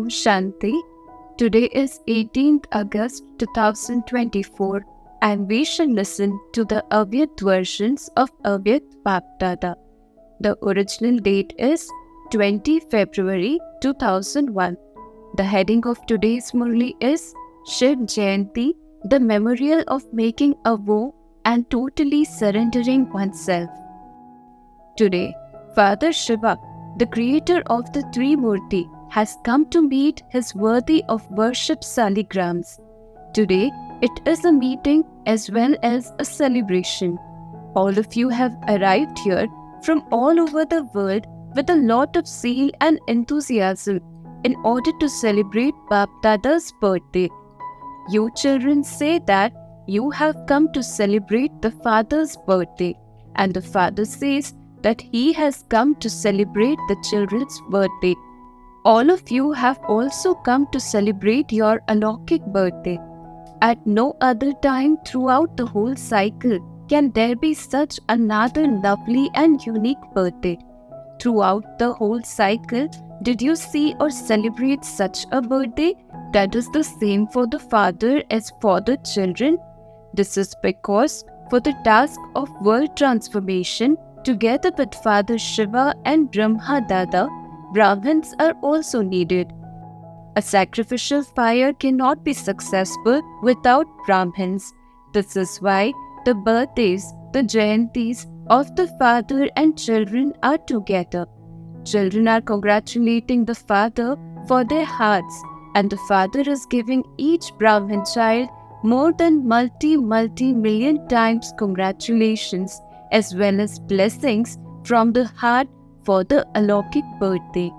Shanti. Today is 18th August 2024 and we shall listen to the Avyakt versions of Avyakt Bapdada. The original date is 20 February 2001. The heading of today's Murli is Shiv Jayanti, the memorial of making a vow and totally surrendering oneself. Today, Father Shiva, the creator of the Trimurti, has come to meet his worthy of worship saligrams. Today, it is a meeting as well as a celebration. All of you have arrived here from all over the world with a lot of zeal and enthusiasm in order to celebrate Bapdada's birthday. You children say that you have come to celebrate the father's birthday, and the father says that he has come to celebrate the children's birthday. All of you have also come to celebrate your Alokik birthday. At no other time throughout the whole cycle can there be such another lovely and unique birthday. Throughout the whole cycle, did you see or celebrate such a birthday that is the same for the father as for the children? This is because for the task of world transformation, together with Father Shiva and Brahma Dada, Brahmins are also needed. A sacrificial fire cannot be successful without Brahmins. This is why the birthdays, the Jayantis of the father and children are together. Children are congratulating the father for their hearts, and the father is giving each Brahmin child more than multi-million times congratulations as well as blessings from the heart for the Alokik birthday.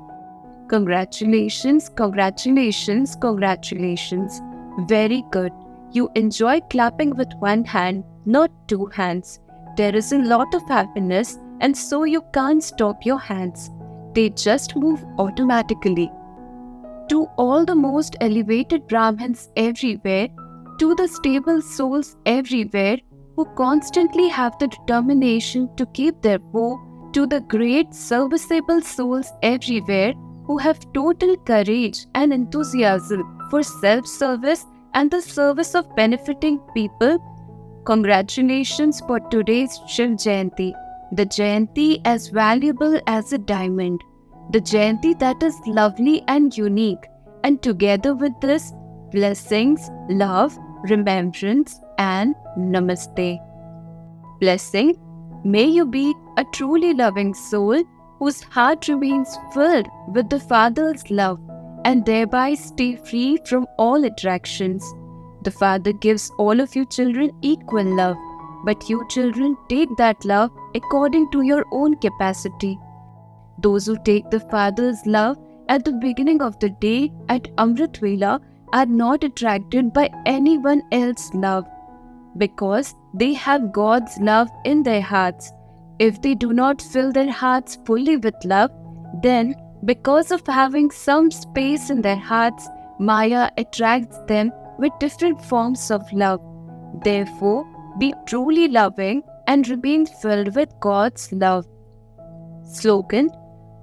Congratulations, congratulations, congratulations. Very good. You enjoy clapping with one hand, not two hands. There is a lot of happiness and so you can't stop your hands. They just move automatically. To all the most elevated Brahmins everywhere, to the stable souls everywhere who constantly have the determination to keep their vow, to the great serviceable souls everywhere who have total courage and enthusiasm for self-service and the service of benefiting people, congratulations for today's Shiv Jayanti, the Jayanti as valuable as a diamond, the Jayanti that is lovely and unique, and together with this, blessings, love, remembrance and Namaste. Blessing, may you be a truly loving soul whose heart remains filled with the Father's love and thereby stay free from all attractions. The Father gives all of you children equal love, but you children take that love according to your own capacity. Those who take the Father's love at the beginning of the day at Amrit Vela are not attracted by anyone else's love because they have God's love in their hearts. If they do not fill their hearts fully with love, then because of having some space in their hearts, Maya attracts them with different forms of love. Therefore, be truly loving and remain filled with God's love. Slogan: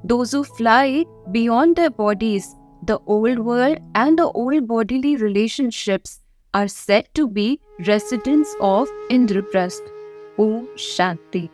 those who fly beyond their bodies, the old world and the old bodily relationships are said to be residents of Indraprasth. Om Shanti.